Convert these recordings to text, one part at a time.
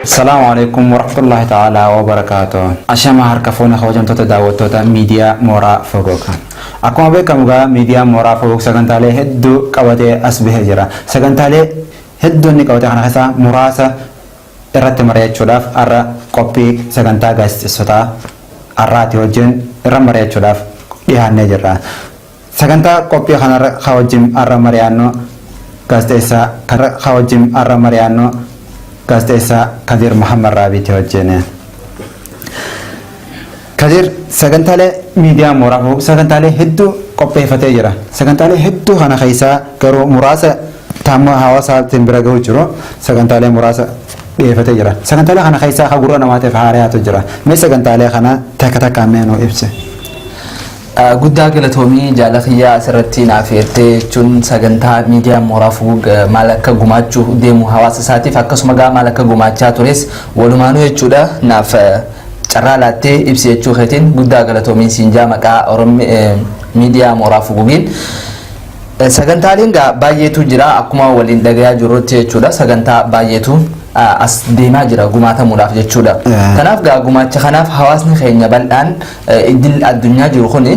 السلام عليكم ورحمة الله تعالى وبركاته. أشياء هركفونا خوجم تتداوتوتا ميديا مورا فوقا. أكون بكم ميديا مورا فوق سكنتالي هدو كواتي أسبه جرا. سكنتالي هدو نكواتي أنا حسا مراسة إرت مريت شلاف أرى كوبي سكنتا غاست سوتا أرى تيوجن إرى مريت شلاف إيها نجرا. سكنتا كوبي خنا خوجم أرى مريانو غاست إسا خوجم أرى مريانو gaazexeessaa Kadir Muhammad Raabiti wajjin Kadir sagantaalee miidiyaa mooraa sagantaalee hedduu qopheeffatee jira. Sagantaalee hedduu kana keessaa garuu muraasa taamma hawaasaatti bira gahuu jiru sagantaalee muraasa dhiyeeffatee jira. Sagantaalee kana keessaa hagurra namaatiif haaraatu jira. Mee sagantaalee kana takka takkaan mee nuu ibsi. Guddaa galatoomii jaalakiyyaa asirratti naaf eertee jechuun sagantaa miidiyaa mooraa fuug maal akka gumaachuu deemu hawaasa isaatiif akkasuma gaa maal akka gumaachaa tures walumaanuu jechuudha naaf carraa laattee ibsi jechuu keetiin guddaa galatoomii siinjaa maqaa miidiyaa mooraa fuugiin sagantaaleen gaa baay'eetu jira akkuma waliin dhagayaa jirrutti jechuudha sagantaa baay'eetu as deemaa jira gumaatamuudhaaf jechuudha. Kanaaf gaa gumaacha kanaaf hawaasni keenya bal'aan idil addunyaa jiru kuni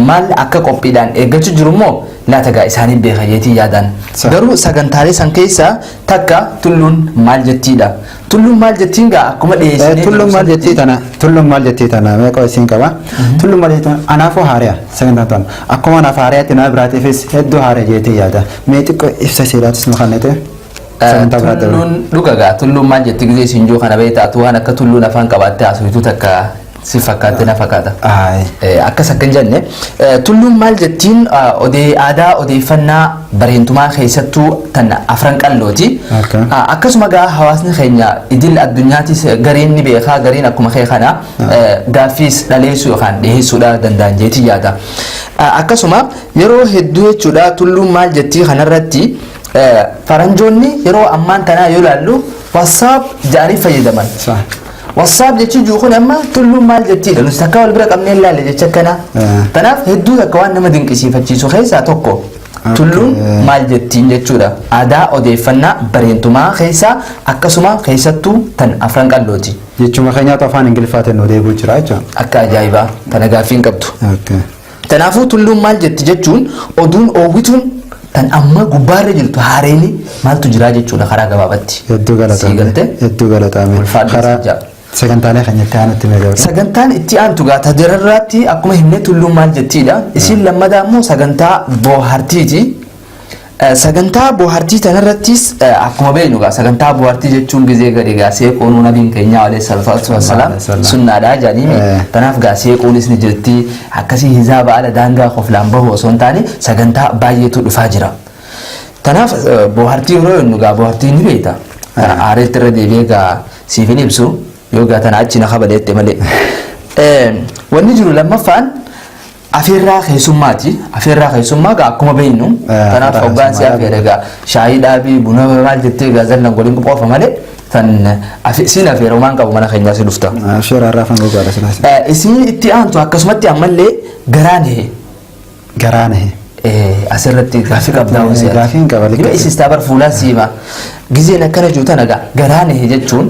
maal akka qophiidhaan eeggachuu jiru immoo laata gaa isaanii beekayeetii yaadaan. Garuu sagantaalee san keessaa takka tulluun maal jettiidha. Tulluun maal jettiin gaa akkuma dhiyeessanii tulluun maal jettii tana meeqa isiin qaba. Tulluun maal jettiin anaafuu haariyaa sagantaa tana akkuma anaaf haariyaatti nama biraatiifis hedduu haariyaa jeetii yaada. Mee xiqqoo ibsa seeraatis nu kannete. Tulluun dhugagaa tulluun maal jetti gisee siinjoo kana beektaatu waan akka tulluun afaan qabaattee haasoftu takka si fakkaatte na fakkaata. Akkas akkan jenne tulluun maal jettiin aadaa odeeffannaa bareentumaa keessattuu tan afran qallooti. Akkasuma gaa hawaasni keenya idil addunyaattis gareen ni beekaa gareen akkuma kee kana gaaffiis dhaleessuu yookaan dhiyeessuudha danda'an jeetii yaada. Akkasuma yeroo hedduu jechuudha tulluun maal jettii kanarratti faranjoonni yeroo ammaan tanaa yoo ilaallu WhatsApp jedhanii fayyadaman. WhatsApp jechuun kun amma tulluun maal jettiidha nuti takka wal bira qabnee ilaalle jecha kana. Kanaaf hedduu akka waan nama dinqisiifachiisu keessaa tokko tulluun maal jettiin jechuudha. Aadaa odeeffannaa bareentumaa keessaa akkasuma keessattuu tan afran qallooti. Jechuma keenyaatu afaan Ingiliffaatiin nu deebi'u jira jechuudha. Akka ajaa'ibaa tana gaaffii hin qabdu. Kanaafuu tulluun maal jetti jechuun oduun oowwituun tan amma gubbaarra jirtu haareeni maaltu jira jechuudha karaa gabaabatti. Hedduu galatame. Karaa sagantaalee kan itti aanutti meeqa? Sagantaan itti aantu gaa tajaajilirratti akkuma himne tulluun maal jettiidha. Isin lammadaa immoo sagantaa bohaartiiti. Sagantaa bohaartii tanarrattis akkuma beeknu gaa sagantaa bohaartii jechuun gizee gadi gaa seeqoon nabiin keenya alayhi salaatu wassalaam sunnaadha jedhanii kanaaf gaa seeqoonis ni jirti akkasii hizaaba ala daangaa qoflaan bahu osoo hin taane sagantaa baay'eetu dhufaa jira. Kanaaf bohaartii yeroo jennu gaa bohaartii ni beekta. Aareetti irra deebi'ee gaa siif hin ibsu yoo gaa tana achi na kabaleette malee. Wanni jiru lammaffaan afeerraa keessummaati. Afeerraa keessummaa gaa akkuma beeknu kanaaf hoggaan si afeera gaa shaayii dhaabii buna maal jettee gaa zallan goliin qofa malee tan siin afeera waan qabu mana keenyaa si dhufta. Afeerraa fangoo gaara silaas. Isin itti aantu akkasumatti ammallee garaan hee. Garaan hee. Asirratti gaaffii qabdaa waan si'a. Gaaffii hin qaballe. Dhibee isistaa bar fuulaan siima. Gizeen akkana juutan gaa garaan hee jechuun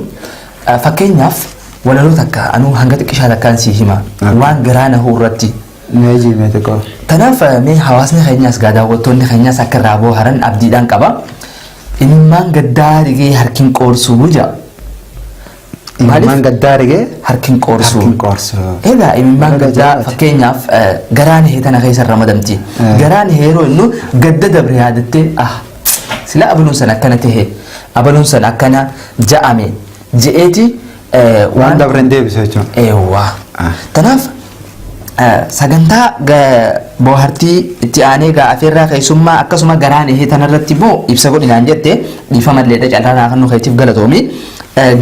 fakkeenyaaf walaloo takka anuu hanga xiqqishaa takkaan si hima waan garaan huu irratti. Meeji meeteko. Kanaaf mee hawaasni keenyaas gaa daawwattoonni keenyaas akka irraa bohaaran abdiidhaan qaba. Imimmaan gaddaa dhigee harkiin qoorsuu jira. Imimmaan gaddaa dhigee harkiin qoorsuu. Egaa imimmaan gaddaa fakkeenyaaf garaan hee tana keessa ramadamti. Garaan hee yeroo innu gadda dabre yaadattee sila abaluun sana akkana tahee abaluun sana akkana ja'ame je'eeti waan dabreen deebisu jechuudha. Eewwaa. Kanaaf sagantaa bohaartii itti aanee gaa afeerraa keessummaa akkasuma garaan hee tanarratti immoo ibsa godhinaan jette dhiifa malleedha callaan kan nu keetiif galatoomi.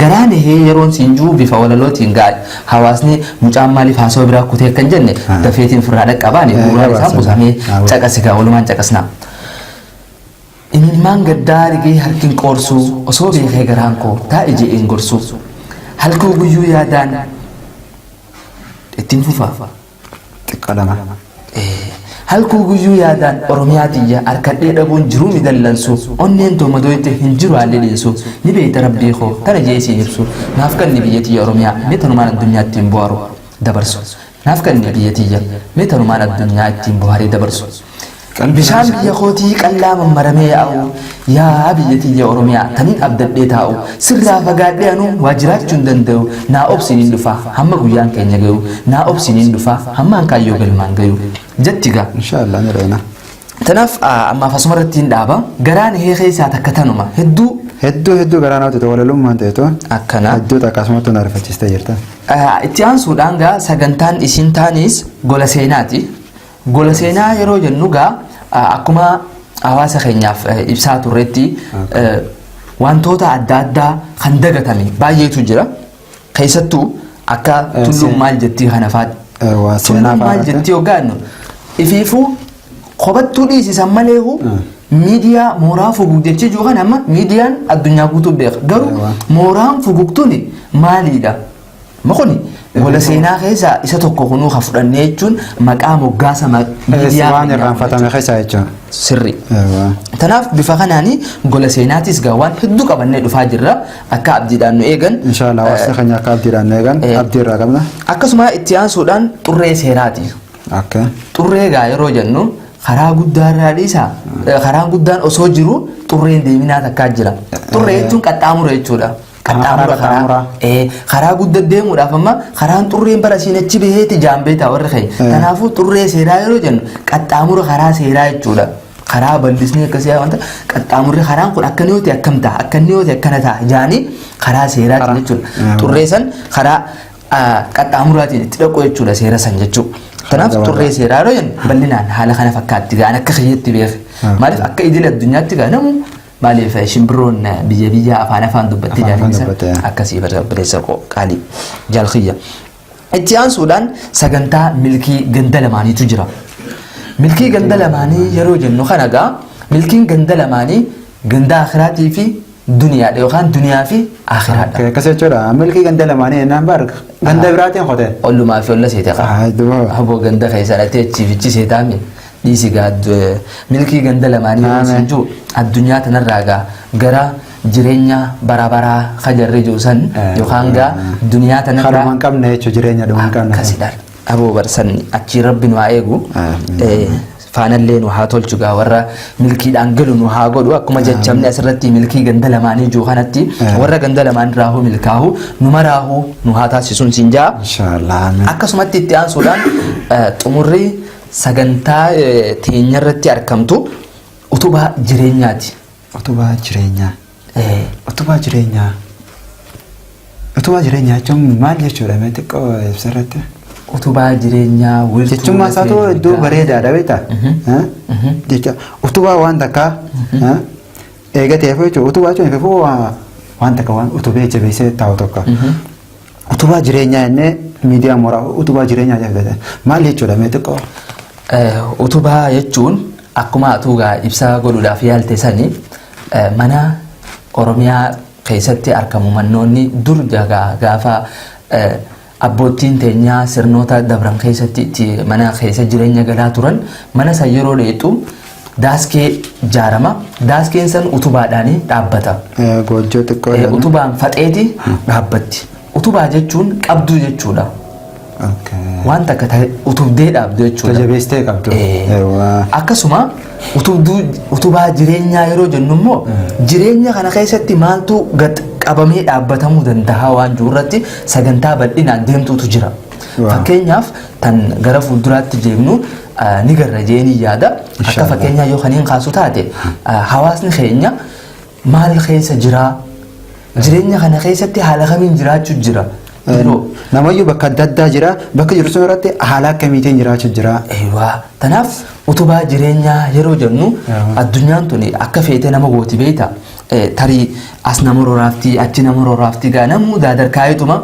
Garaan hee yeroon siinjuu bifa walalootiin gaa hawaasni mucaan maaliif haasawaa biraa kutee kan jenne dafeetiin firraa dhaqqabaani bu'uuraan isaa buusamee caqasi gaa walumaan caqasna. Imimmaan gaddaa dhigee harkiin qoorsuu osoo beekee garaan koo taa'e je'een gorsuu halkuu guyyuu yaadaan ittiin fufaa. Xiqqaa lama. halkuu guyyuu yaadaan oromiyaatiyya harkadhee dhabuun jiruu midallansu onneen toomadoyte hin jiru haallilinsu ni beeyta rabbii koo tana jeesiin ibsu naaf kanni biyyatiyya oromiyaa mee tanumaan addunyaa ittiin bu'aaru dabarsu naaf kanni biyyatiyya mee tanumaan addunyaa ittiin bu'aarii dabarsu bishaan biyya kootii qallaa mammaramee yaa'u yaa biyyatiyya oromiyaa taniin abdadhee taa'u sirraa fagaadhee anuu waa jiraachuu hin danda'u naa obsiniin dhufa hamma guyyaan keenya gayu naa obsiniin dhufa hamma hankaayyoo galmaan gayu jettiga inshallah ni reena tanaaf ammaaf asuma irratti hin dhaaba garaan heekeessaa takka tanuma hedduu garaan hawwatu walalummaan ta'etu akkana hedduu akkasumatti na rifachiistee jirta itti aansuudhaan gaa sagantaan isiin taanis gola seenaati gola seenaa yeroo jennu gaa akkuma hawaasa keenyaaf ibsaa turretti wantoota adda addaa kan dagatame baay'eetu jira keessattuu akka tulluun maal jettii kana faati tulluun maal jettii hoggaannu ifiifuu qobattuu dhiisisan maleehu miidiyaa mooraa fuguug jechii jiru kan amma miidiyaan addunyaa guutuu beeka garuu mooraan fuguugtuun maaliidha makoni gola seenaa keessaa isa tokko kunuu ka fudhannee jechuun maqaa moggaasa miidiyaa waan irraanfatame keessaa jechuudha sirri tanaaf bifa kanaanii gola seenaatis gaa waan hedduu qabannee dhufaa jirra akka abdiidhaan nu eegan inshallah waasa keenya akka abdiidhaan nu eegan abdii irraa qabna akkasuma itti aansuudhaan xurree seeraati xurree gaa yeroo jennu karaa guddaa irraa dhiisa karaan guddaan osoo jiru xurreen deeminaa takkaa jira xurree jechuun qaxxaamura jechuudha karaa guddaa deemuudhaaf amma karaan xurreen bara siin achi baheeti jaambee ta'a warri kee kanaafuu xurree seeraa yeroo jennu qaxxaamura karaa seeraa jechuudha karaa bal'isnee akkasii wanta qaxxaamurri karaan kun akka niyooti akkam ta'a akka niyooti akkana ta'a jaanii karaa seeraati jechuudha xurree san karaa qaxxaamuraatiin itti dhaqu jechuudha seera san jechuudha kanaaf xurree seeraa yeroo jennu bal'inaan haala kana fakkaatti gaan akka kiyyetti beeku maaliif akka idil addunyaatti gaa namu maaliif shimbirroon biyya afaan dubbattee jaallatisa akkasii barreessa qaalii jaalkhiyya itti aansuudhaan sagantaa milkii ganda lamaaniitu jira milkii ganda lamaanii yeroo jennu kana gaa milkiin ganda lamaanii ganda akhiraatii fi duniyaadha yookaan duniyaa fi akhiraadha akkas jechuudha milkii ganda lamaanii ennaan barga ganda biraatiin qote ollumaa fi olla seete qaba haboo ganda keessatti achiifichi seetaami dhiisi gaa milkii ganda lamaanii yeroo jiru addunyaa tanarraa gaa gara jireenya barabaraa kajarree jiru san yookaan gaa duniyaa tanarraa kadhumaan qabne jechuudha jireenya dhumaan qabne akkasidhaan aboo barsan achii rabbi nu haa eegu faanallee nu haa tolchu gaa warra milkiidhaan galu nu haa godhu akkuma jechamne asirratti milkii ganda lamaanii jiru kanatti warra ganda lamaan raahuu milkaahu numa raahuu nu haa taasisuun siin jaa inshallah akkasumatti itti aansuudhaan xumurrii sagantaa teenya irratti argamtu utubaa jireenyaati. Utubaa jireenyaa. Utubaa jireenyaa. Utubaa jireenyaa jechuun maal jechuudha mee xiqqoo ibsirratti? Utubaa jireenyaa wiirtuu jechuun maasaatu iddoo bareedaadha beektaa? Jecha utubaa waan takkaa eegateef jechuudha utubaa jechuun ififuu waan takka waan utubee jabeessee taa'u tokko. Utubaa jireenyaa jennee miidiyaa mooraa utubaa jireenyaa jedhama maal jechuudha mee xiqqoo? Utubaa jechuun akkuma atuugaa ibsaa godhuudhaaf yaalte sanii mana Oromiyaa keessatti argamu mannoonni dur gaafa abbootiin teenyaa sirnoota dabran keessatti mana keessa jireenya galaa turan mana san yeroo dheexu daaskee ijaarama daaskeen san utubaadhaan dhaabbata. Goojjoo xiqqoo utubaan faxeeti dhaabbatti. Utubaa jechuun qabduu jechuudha. waan takka utubdee dhaabdu jechuudha. Jabeestee qabdu. Akkasuma utubaa jireenyaa yeroo jennu immoo jireenya kana keessatti maaltu gad qabamee dhaabbatamuu danda'a waan jiru irratti sagantaa bal'inaan deemtuutu jira. Fakkeenyaaf tan gara fuulduraatti deemnu ni garra jeenii yaada. Akka fakkeenyaa yoo kaniin kaasu taate hawaasni keenya maal keessa jira? Jireenya kana keessatti haala kamiin jiraachuu jira? Namayyuu bakka adda addaa jira. Bakka jiru sun irratti haala akkamiitiin jiraachuu jira? Tanaaf utubaa jireenyaa yeroo jennu addunyaan tuni akka feete nama gooti beekta. Tarii as nama roraaftii achi nama roraaftii gaa namuu daadarkaayetuma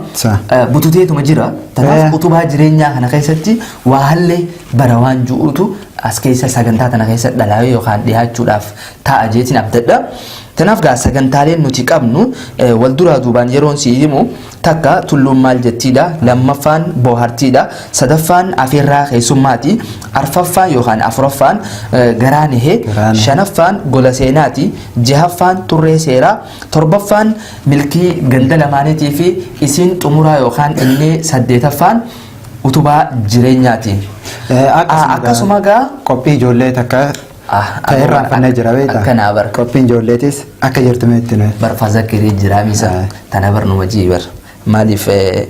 bututeetuma jira. Tanaaf utubaa jireenyaa kana keessatti waa hallee bara waan jiruutu as keessa sagantaa tana keessa dhalaayee yookaan dhiyaachuudhaaf ta'a jeetiin abdadha. Tanaaf gaa sagantaaleen nuti qabnu wal duraa duubaan yeroon si himu takka tulluun maal jettiidha, lammaffaan bohaartiidha, sadaffaan afeerraa keessummaati, arfaffaan yookaan afuraffaan garaanihee, shanaffaan gola seenaati, jahaffaan turree seeraa, torbaffaan milkii ganda lamaaniitii fi isiin xumuraa yookaan inni saddeetaffaan utubaa jireenyaati. Akkasuma gaa qophii ijoollee takka ta'erraan fannee jira beektaa? Akkanaa bar. Qophiin ijoolleetis akka jirtu meetti nuyi. Bar fazakirii jira misa tana bar numa jiibar. Maaliif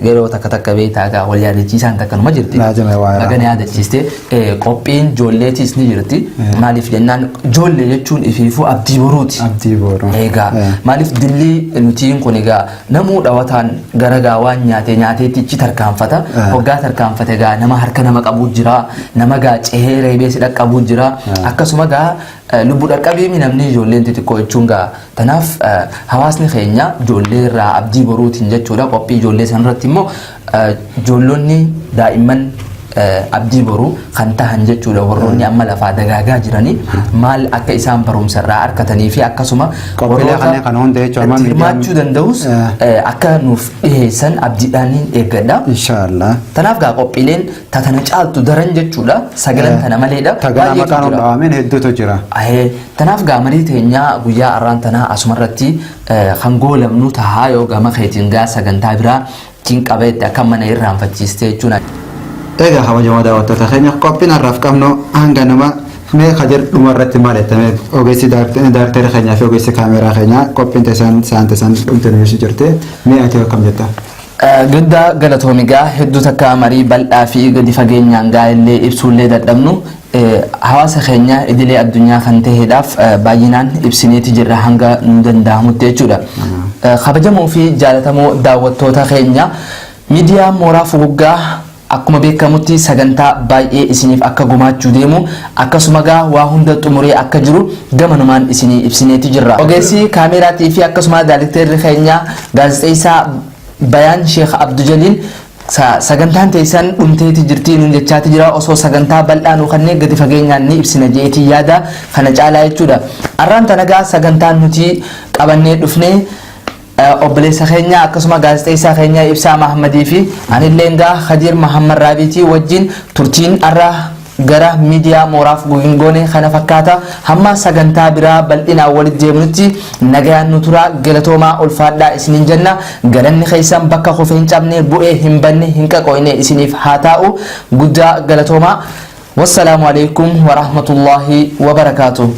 yeroo takka beektaa gaa wal yaadachiisaan takka numa jirti. Akka yaadachiiste qophiin ijoolleetis ni jirti. Maaliif jennaan ijoollee jechuun ifiifuu abdii boruuti. Abdii boruu. Egaa maaliif dilli nutiin kun egaa namuu dhawataan gara gaa waan nyaateetti ichi tarkaanfata. Hoggaa tarkaanfate gaa nama harka nama qabuu jira. Nama gaa cehee reebeesi dhaqqabuu jira. Akkasuma gaa lubbu dhaqqabeemi namni ijoolleen xixiqqoo jechuun gaa tanaaf hawaasni keenya ijoollee irraa abdii boruutiin jechuudha. Qophii ijoollee sanarratti immoo ijoollonni daa'imman abdii boruu kan tahan jechuudha. Warroonni amma lafaa dagaagaa jiranii maal akka isaan barumsa irraa argatanii fi akkasuma warroota hirmaachuu danda'us akka nuuf dhiheessan abdiidhaan eeggadha. Inshaallah. Tanaaf gaa qophiileen tatana caaltu daran jechuudha. Sagalan tana maleedha. Tagana maqaan hunda'ameen hedduutu jira. Tanaaf gaa marii teenyaa guyyaa arraan tanaa asumarratti kan goolamnu tahaa yoo gama keetiin gaa sagantaa biraa tiin qabeetti akka mana irraanfachiiste jechuudha. Egaa kabajamoo daawwattoota keenya qophiin har'aaf qabnu hanga nama mee kajer dhumarratti maal jettame ogeessi daarteera keenyaa fi ogeessi kaameeraa keenyaa qophiin taasisan dhumte nuyi jirte mee ati akkam jetta? Guddaa galatoomigaa hedduu takka marii bal'aa fi gadi fageenyaan gaa illee ibsuullee dadhabnu hawaasa keenya idilee addunyaa kan ta'eedhaaf baay'inaan ibsineeti jirra hanga nu danda'amutti jechuudha. Kabajamoo fi jaalatamoo daawwattoota keenya miidiyaa mooraa fuguggaa akkuma beekamutti sagantaa baay'ee isiniif akka gumaachuu deemu akkasuma gaa waa hunda xumuree akka jiru gamanumaan isinii ibsineeti jirra. Ogeessi kaameeraatii fi akkasuma daayirekteerri keenya gaazexeessaa Bayaan Sheekh Abduu Jaliil sagantaan teessan dhumteeti jirti nuun jechaati jira osoo sagantaa bal'aa nu kannee gadi fageenyaan ni ibsina jeetii yaada kana caalaa jechuudha. Arraan tana gaa sagantaan nuti qabannee dhufnee obboleessa keenya akkasuma gaazexeessaa keenya Ibsaa Mahammadii fi anillee gaa Khadiir Mahammad Raabitii wajjin turtiin arra gara miidiyaa mooraaf gugingoone kana fakkaata hamma sagantaa biraa bal'inaan walitti deemnutti nagayaan nu tura galatoomaa ulfaadhaa isiniin jenna galanni keessan bakka kufee hin cabne bu'ee hin banne hin qaqoyne isiniif haa ta'u guddaa galatoomaa. Wassalaamu alaikum wa rahmatullahi wa barakaatuh.